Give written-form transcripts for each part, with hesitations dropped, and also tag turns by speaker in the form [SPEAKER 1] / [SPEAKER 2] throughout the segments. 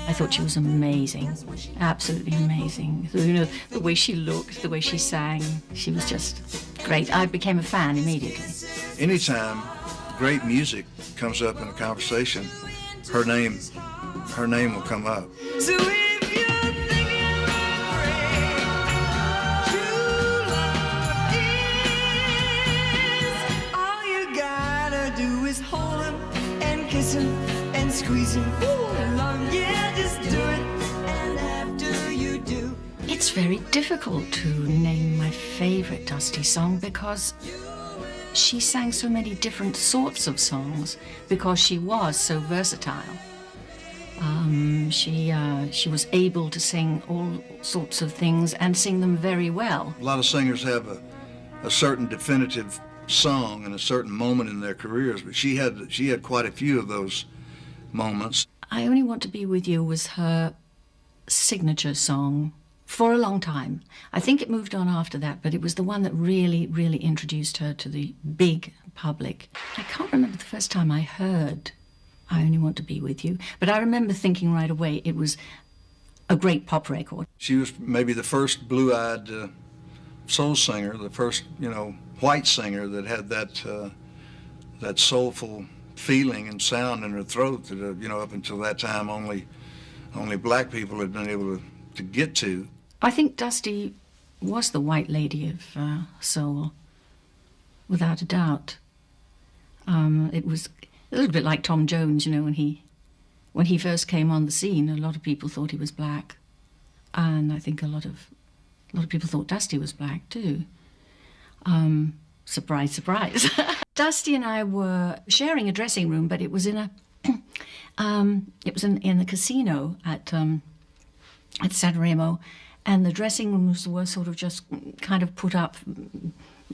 [SPEAKER 1] I thought she was amazing, absolutely amazing. You know, the way she looked, the way she sang, she was just great. I became a fan immediately.
[SPEAKER 2] Anytime great music comes up in a conversation, her name will come up.
[SPEAKER 3] So if you're thinking of rain, true love is all you gotta do is hold him and kiss him and squeeze him. Love, yeah, just do it. And after you do,
[SPEAKER 1] It's very difficult to name my favorite Dusty song because she sang so many different sorts of songs because she was so versatile. She was able to sing all sorts of things and sing them very well.
[SPEAKER 2] A lot of singers have a certain definitive song and a certain moment in their careers, but she had quite a few of those moments.
[SPEAKER 1] I Only Want to Be With You was her signature song for a long time. I think it moved on after that, but it was the one that really, really introduced her to the big public. I can't remember the first time I heard I Only Want to Be With You, but I remember thinking right away it was a great pop record.
[SPEAKER 2] She was maybe the first blue-eyed soul singer, the first, white singer that had that soulful feeling and sound in her throat that, up until that time only black people had been able to get to.
[SPEAKER 1] I think Dusty was the white lady of soul, without a doubt. It was a little bit like Tom Jones, when he first came on the scene. A lot of people thought he was black, and I think a lot of people thought Dusty was black too. Surprise, surprise. Dusty and I were sharing a dressing room, but it was in the casino at San Remo, and the dressing rooms were sort of just kind of put up,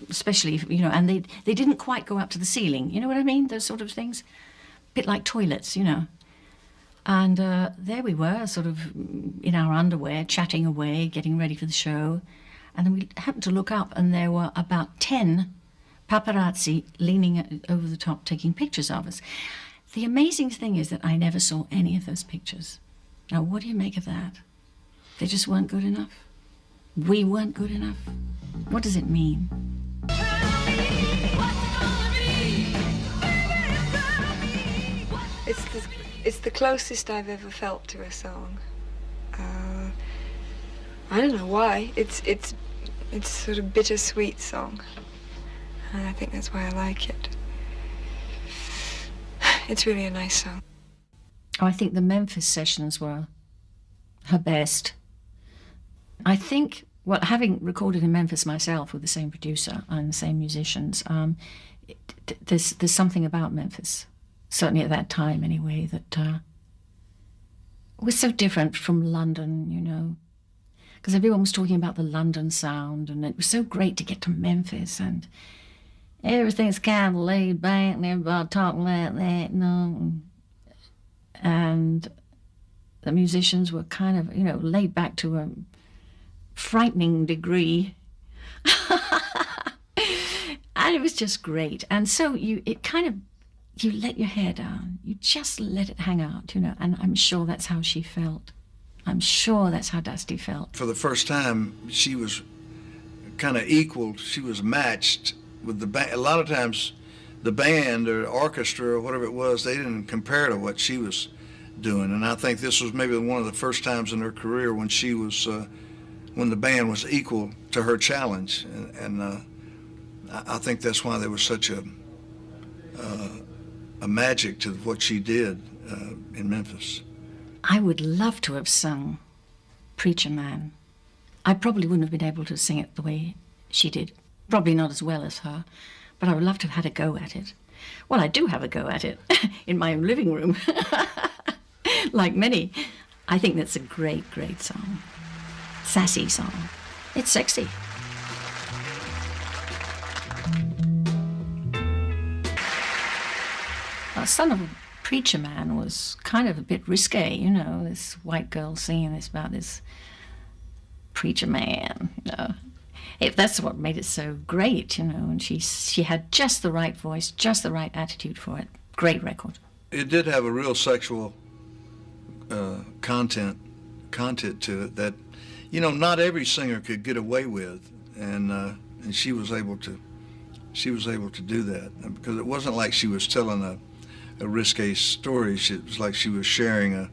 [SPEAKER 1] especially, and they didn't quite go up to the ceiling. You know what I mean? Those sort of things, a bit like toilets, And there we were, sort of in our underwear, chatting away, getting ready for the show. And then we happened to look up, and there were about 10 paparazzi leaning over the top, taking pictures of us. The amazing thing is that I never saw any of those pictures. Now, what do you make of that? They just weren't good enough? We weren't good enough? What does it mean?
[SPEAKER 4] It's the closest I've ever felt to a song. I don't know why. It's sort of bittersweet song, and I think that's why I like it. It's really a nice song.
[SPEAKER 1] Oh, I think the Memphis sessions were her best. I think, having recorded in Memphis myself with the same producer and the same musicians, there's something about Memphis, certainly at that time anyway, that was so different from London, because everyone was talking about the London sound, and it was so great to get to Memphis, and everything's kind of laid back, and everybody talking like that, and the musicians were kind of, laid back to a frightening degree. And it was just great. And so you let your hair down. You just let it hang out, and I'm sure that's how she felt. I'm sure that's how Dusty felt.
[SPEAKER 2] For the first time, she was kind of equal. She was matched with the band. A lot of times, the band or orchestra or whatever it was, they didn't compare to what she was doing. And I think this was maybe one of the first times in her career when she was, when the band was equal to her challenge. And I think that's why there was such a magic to what she did in Memphis.
[SPEAKER 1] I would love to have sung Preacher Man. I probably wouldn't have been able to sing it the way she did. Probably not as well as her, but I would love to have had a go at it. Well, I do have a go at it in my own living room, like many. I think that's a great, great song. Sassy song. It's sexy. Son of a Preacher Man was kind of a bit risque, this white girl singing about this preacher man, If that's what made it so great, and she had just the right voice, just the right attitude for it. Great record.
[SPEAKER 2] It did have a real sexual content to it that, you know, not every singer could get away with, and she was able to do that, because it wasn't like she was telling a risque story. It was like she was sharing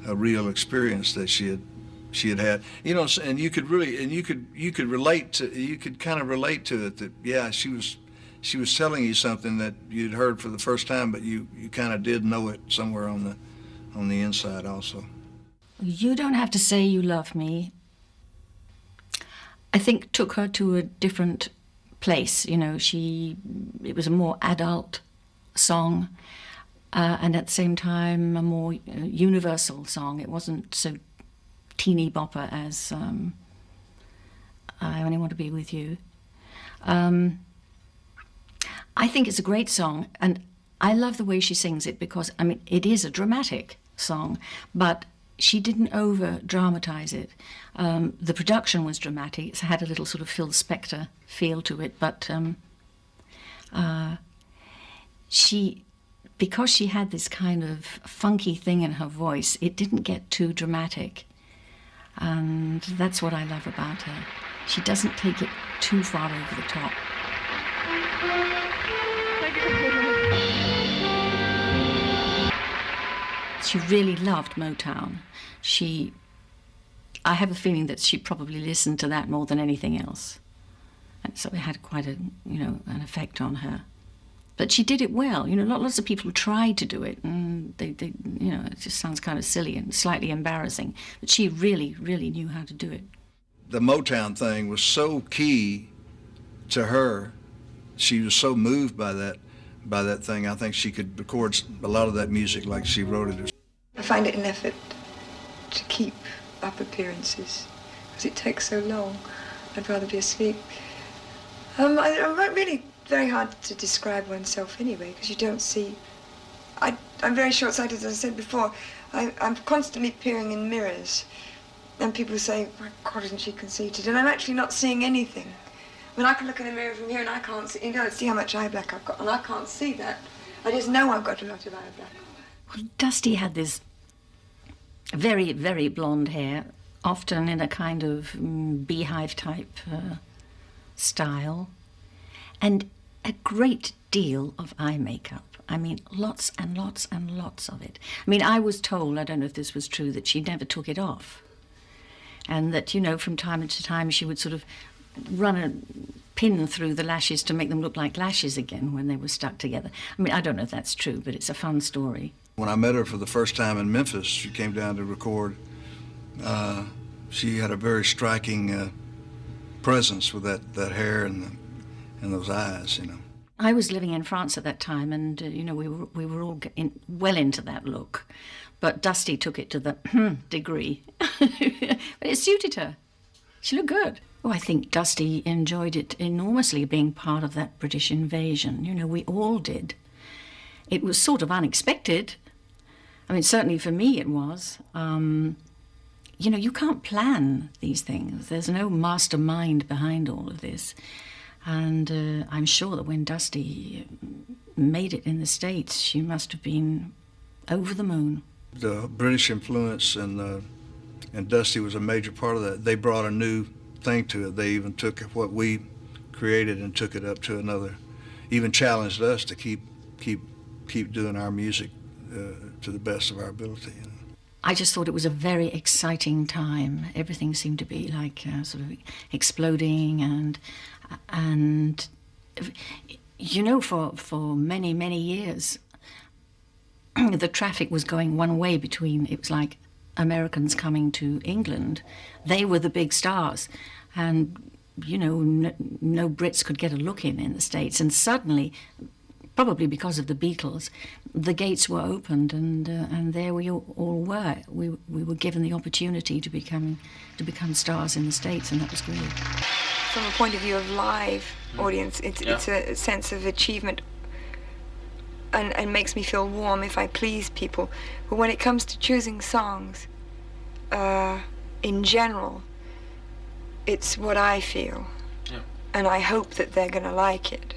[SPEAKER 2] a real experience that she had had, you know, and you could kind of relate to it, that yeah, she was telling you something that you'd heard for the first time, but you kind of did know it somewhere on the inside also.
[SPEAKER 1] You Don't Have to Say You Love Me, I think, took her to a different place. You know, it was a more adult song, and at the same time a more universal song. It wasn't so teeny bopper as I Only Want to Be With You. I think it's a great song, and I love the way she sings it, because, I mean, it is a dramatic song, but she didn't over-dramatize it. The production was dramatic. It had a little sort of Phil Spector feel to it, but because she had this kind of funky thing in her voice, it didn't get too dramatic. And that's what I love about her. She doesn't take it too far over the top. She really loved Motown. I have a feeling that she probably listened to that more than anything else. And so it had quite an effect on her. But she did it well. You know, lots of people tried to do it, and they it just sounds kind of silly and slightly embarrassing. But she really, really knew how to do it.
[SPEAKER 2] The Motown thing was so key to her. She was so moved by that thing. I think she could record a lot of that music like she wrote it.
[SPEAKER 4] I find it an effort to keep up appearances, because it takes so long. I'd rather be asleep. I'm really very hard to describe oneself anyway, because you don't see. I'm very short-sighted, as I said before. I'm constantly peering in mirrors, and people say, "My God, isn't she conceited?" And I'm actually not seeing anything. I mean, I can look in the mirror from here and I can't see. You know, see how much eye black I've got, and I can't see that. I just know I've got a lot of eye black.
[SPEAKER 1] Well, Dusty had this very, very blonde hair, often in a kind of beehive-type style, and a great deal of eye makeup. I mean, lots and lots and lots of it. I mean, I was told, I don't know if this was true, that she never took it off, and that, you know, from time to time she would sort of run a pin through the lashes to make them look like lashes again when they were stuck together. I mean, I don't know if that's true, but it's a fun story.
[SPEAKER 2] When I met her for the first time in Memphis, she came down to record. She had a very striking presence with that hair and those eyes, you know.
[SPEAKER 1] I was living in France at that time, and you know, we were all well into that look, but Dusty took it to the degree. But it suited her. She looked good. Oh, I think Dusty enjoyed it enormously, being part of that British invasion. You know, we all did. It was sort of unexpected. I mean, certainly for me it was. You know, you can't plan these things. There's no mastermind behind all of this. And I'm sure that when Dusty made it in the States, she must have been over the moon.
[SPEAKER 2] The British influence and Dusty was a major part of that. They brought a new thing to it. They even took what we created and took it up to another, even challenged us to keep doing our music to the best of our ability. You know?
[SPEAKER 1] I just thought it was a very exciting time. Everything seemed to be like sort of exploding, and you know, for many, many years, the traffic was going one way between, it was like Americans coming to England. They were the big stars, and you know, no Brits could get a look in the States. And suddenly, probably because of the Beatles, the gates were opened, and there we all were. We were given the opportunity to become stars in the States, and that was great.
[SPEAKER 4] From a point of view of live audience, it's a sense of achievement, and makes me feel warm if I please people. But when it comes to choosing songs, in general, it's what I feel, and I hope that they're going to like it.